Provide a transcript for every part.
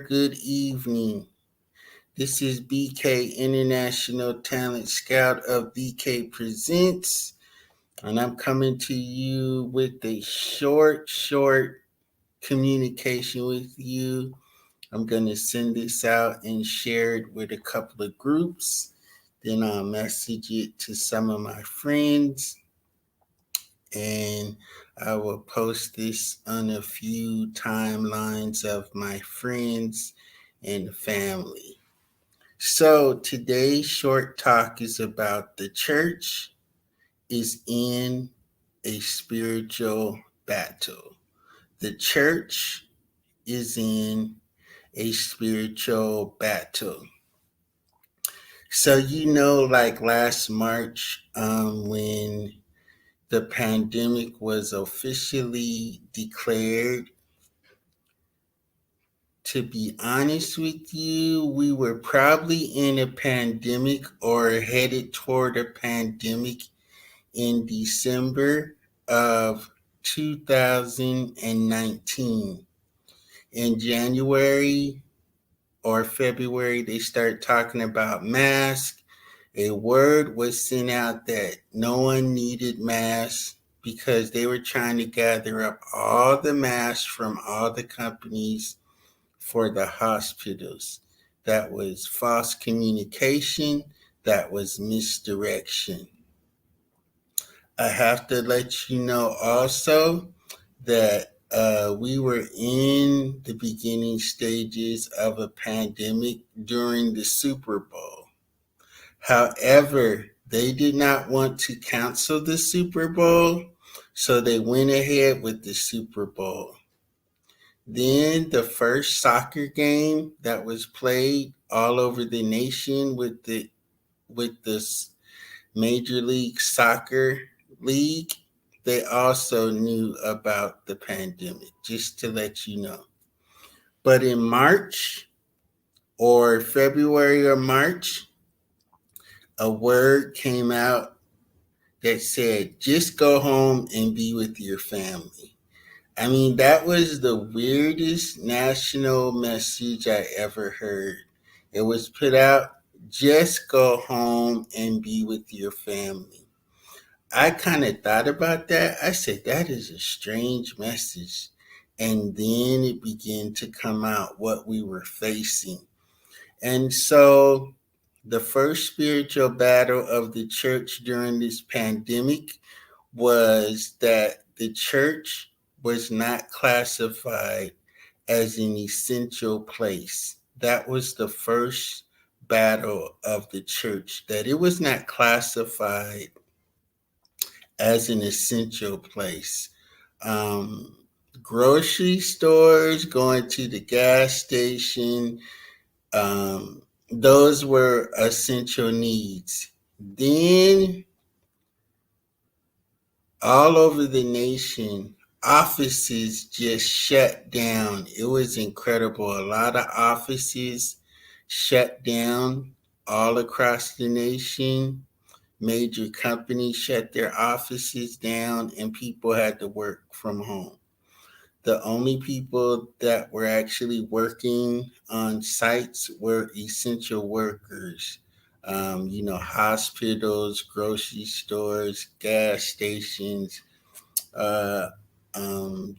good evening. This is BK International Talent Scout of BK Presents, and I'm coming to you with a short communication with you. I'm going to send this out and share it with a couple of groups. Then I'll message it to some of my friends, and I will post this on a few timelines of my friends and family. So today's short talk is about the church is in a spiritual battle. The church is in a spiritual battle. So, like last March, when the pandemic was officially declared, to be honest with you, we were probably in a pandemic or headed toward a pandemic in December of 2019. In January or February, they start talking about masks. A word was sent out that no one needed masks because they were trying to gather up all the masks from all the companies for the hospitals. That was false communication. That was misdirection. I have to let you know also that we were in the beginning stages of a pandemic during the Super Bowl. However, they did not want to cancel the Super Bowl, so they went ahead with the Super Bowl. Then the first soccer game that was played all over the nation with the Major League Soccer League, they also knew about the pandemic, just to let you know. But in March or February or March, a word came out that said, just go home and be with your family. I mean, that was the weirdest national message I ever heard. It was put out, just go home and be with your family. I kind of thought about that. I said, that is a strange message. And then it began to come out what we were facing. And so the first spiritual battle of the church during this pandemic was that the church was not classified as an essential place. That was the first battle of the church, that it was not classified as an essential place. Um, Grocery stores, going to the gas station, those were essential needs. Then, all over the nation, offices just shut down. It was incredible. A lot of offices shut down all across the nation. Major companies shut their offices down and people had to work from home. The only people that were actually working on sites were essential workers. Hospitals, grocery stores, gas stations, uh,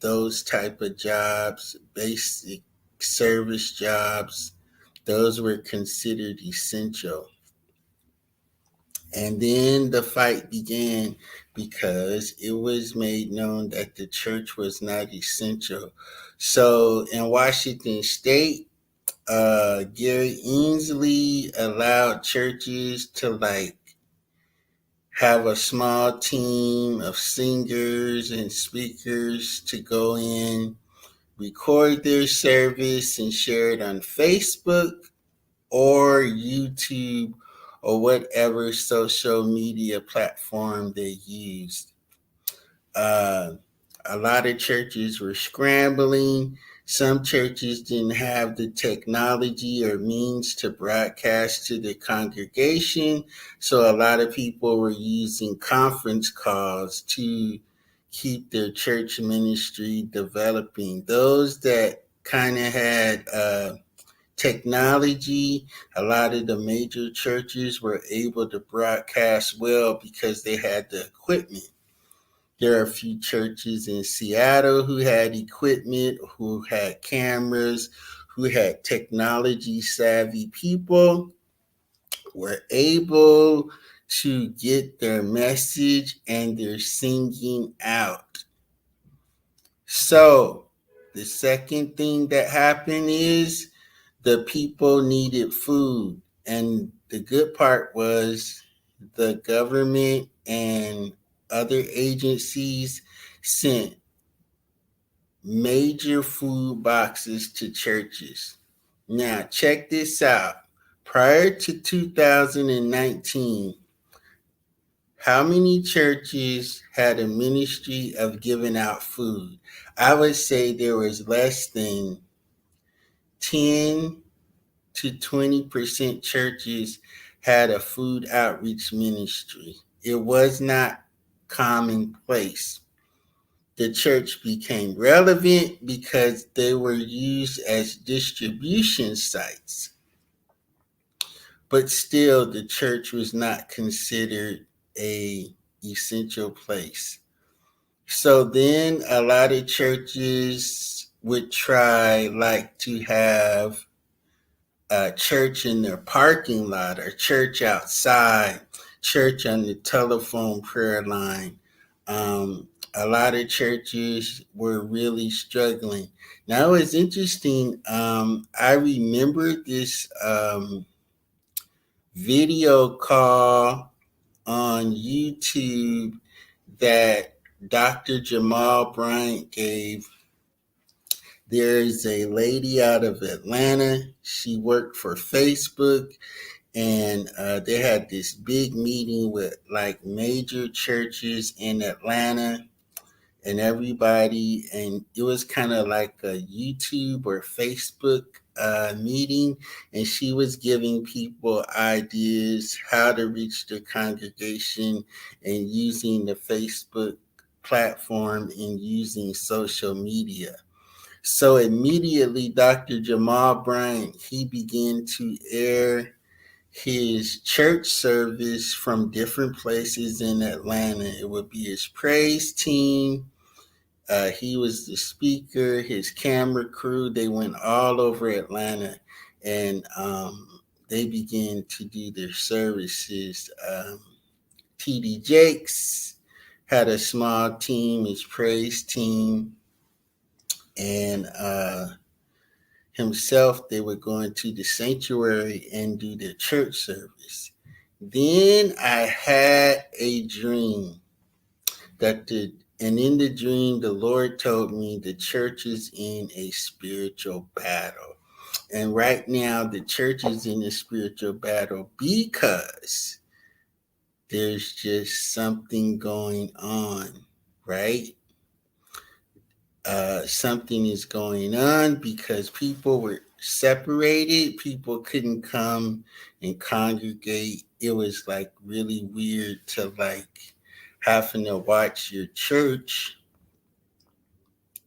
those type of jobs, basic service jobs, those were considered essential. And then the fight began because it was made known that the church was not essential. So in Washington State, Gary Inslee allowed churches to have a small team of singers and speakers to go in, record their service, and share it on Facebook or YouTube or whatever social media platform they used. Uh, a lot of churches were scrambling. Some churches didn't have the technology or means to broadcast to the congregation. So a lot of people were using conference calls to keep their church ministry developing. Those that kind of had technology. A lot of the major churches were able to broadcast well because they had the equipment. There are a few churches in Seattle who had equipment, who had cameras, who had technology savvy people, were able to get their message and their singing out. So, the second thing that happened is the people needed food. And the good part was the government and other agencies sent major food boxes to churches. Now, check this out. Prior to 2019, how many churches had a ministry of giving out food? I would say there was less than 10 to 20% churches had a food outreach ministry. It was not commonplace. The church became relevant because they were used as distribution sites. But still, the church was not considered a essential place. So then a lot of churches would try like to have a church in their parking lot or church outside, church on the telephone prayer line. A lot of churches were really struggling. Now it's interesting. I remember this video call on YouTube that Dr. Jamal Bryant gave. There's a lady out of Atlanta. She worked for Facebook, and they had this big meeting with like major churches in Atlanta and everybody. And it was kind of like a YouTube or Facebook meeting. And she was giving people ideas how to reach their congregation and using the Facebook platform and using social media. So immediately, Dr. Jamal Bryant, he began to air his church service from different places in Atlanta. It would be his praise team. He was the speaker, his camera crew. They went all over Atlanta, and they began to do their services. TD Jakes had a small team, his praise team, and himself, they were going to the sanctuary and do their church service. Then I had a dream and in the dream, the Lord told me the church is in a spiritual battle. And right now, the church is in a spiritual battle because there's just something going on, right? Something is going on because people were separated. People couldn't come and congregate. It was like really weird to like having to watch your church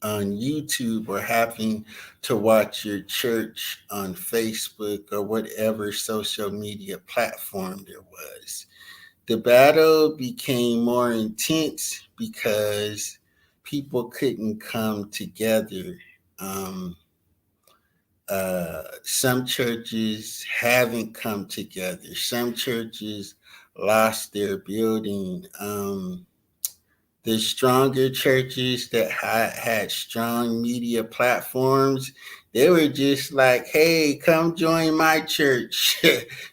on YouTube or having to watch your church on Facebook or whatever social media platform there was. The battle became more intense because people couldn't come together. Um, some churches haven't come together. Some churches lost their building. The stronger churches that had strong media platforms, they were just like, hey, come join my church,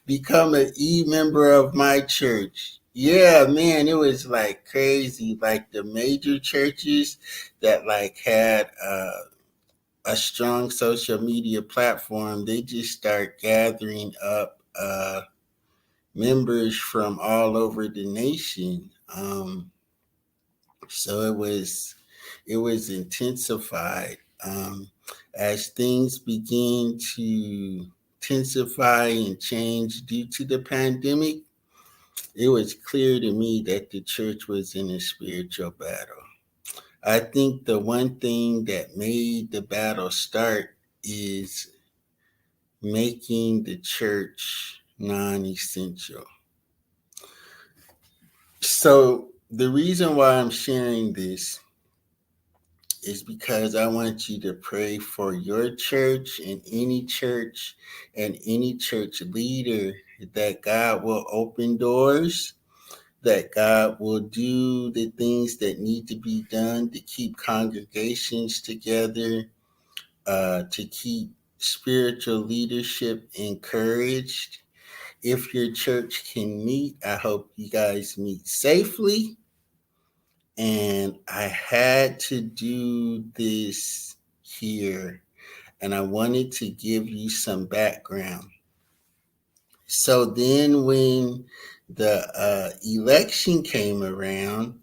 become an member of my church. Yeah, man, it was like crazy. Like the major churches that like had a strong social media platform, they just start gathering up members from all over the nation. So it was intensified as things began to intensify and change due to the pandemic. It was clear to me that the church was in a spiritual battle. I think the one thing that made the battle start is making the church non-essential. So the reason why I'm sharing this is because I want you to pray for your church and any church leader, that God will open doors, that God will do the things that need to be done to keep congregations together, to keep spiritual leadership encouraged. If your church can meet, I hope you guys meet safely. And I had to do this here, and I wanted to give you some background. So then, when the election came around,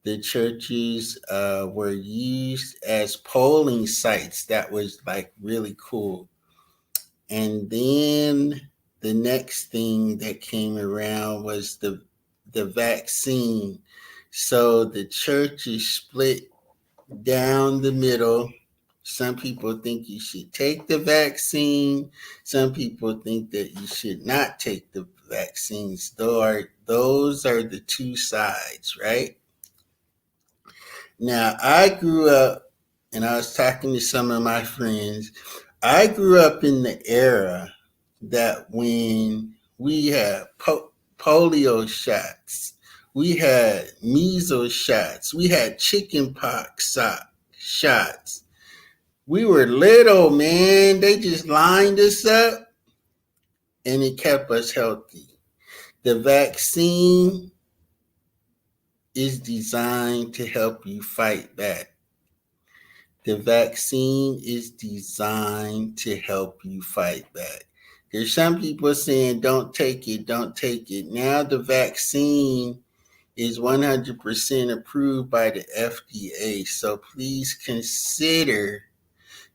the churches were used as polling sites. That was like really cool. And then the next thing that came around was the vaccine. So the church is split down the middle. Some people think you should take the vaccine. Some people think that you should not take the vaccines. Those are the two sides, right? Now, I grew up, and I was talking to some of my friends. I grew up in the era that when we had polio shots, we had measles shots, we had chickenpox shots. We were little, man. They just lined us up and it kept us healthy. The vaccine is designed to help you fight back. The vaccine is designed to help you fight back. There's some people saying, don't take it, don't take it. Now the vaccine is 100% approved by the FDA. So please consider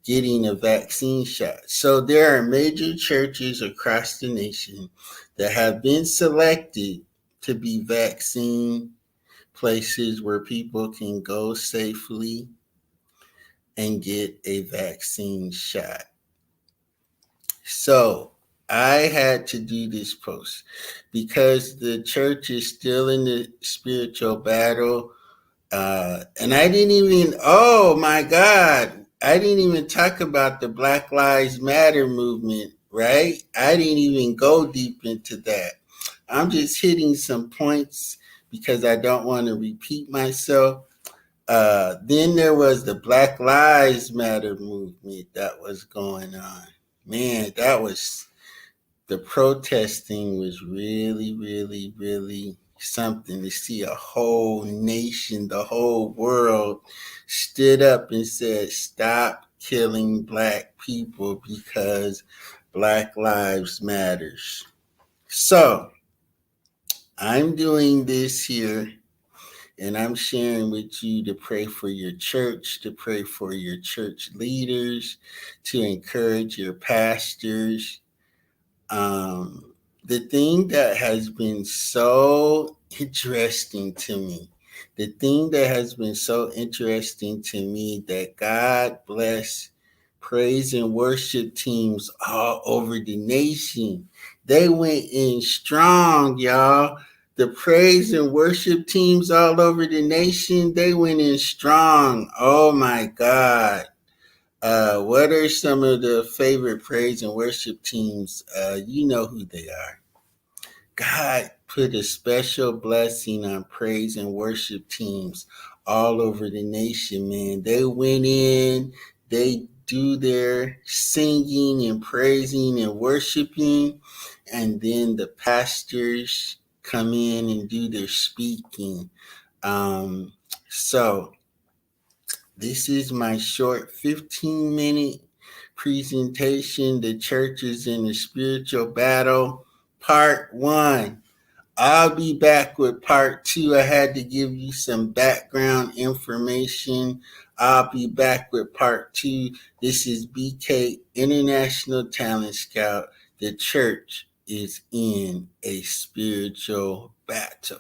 getting a vaccine shot. So there are major churches across the nation that have been selected to be vaccine places where people can go safely and get a vaccine shot. So I had to do this post because the church is still in the spiritual battle. And I didn't even, oh my God, I didn't even talk about the Black Lives Matter movement, right? I didn't even go deep into that. I'm just hitting some points because I don't want to repeat myself. Then there was the Black Lives Matter movement that was going on. Man, the protesting was really, really, really something to see. A whole nation, the whole world stood up and said, stop killing Black people because Black Lives Matters. So I'm doing this here, and I'm sharing with you to pray for your church, to pray for your church leaders, to encourage your pastors. The thing that has been so interesting to me, that God bless praise and worship teams all over the nation. They went in strong, y'all. The praise and worship teams all over the nation, they went in strong. Oh my God. What are some of the favorite praise and worship teams? You know who they are. God put a special blessing on praise and worship teams all over the nation, man. They went in, they do their singing and praising and worshiping, and then the pastors come in and do their speaking. So this is my short 15-minute presentation, The Churches in the Spiritual Battle, Part 1. I'll be back with Part 2. I had to give you some background information. I'll be back with Part 2. This is BK, International Talent Scout. The church is in a spiritual battle.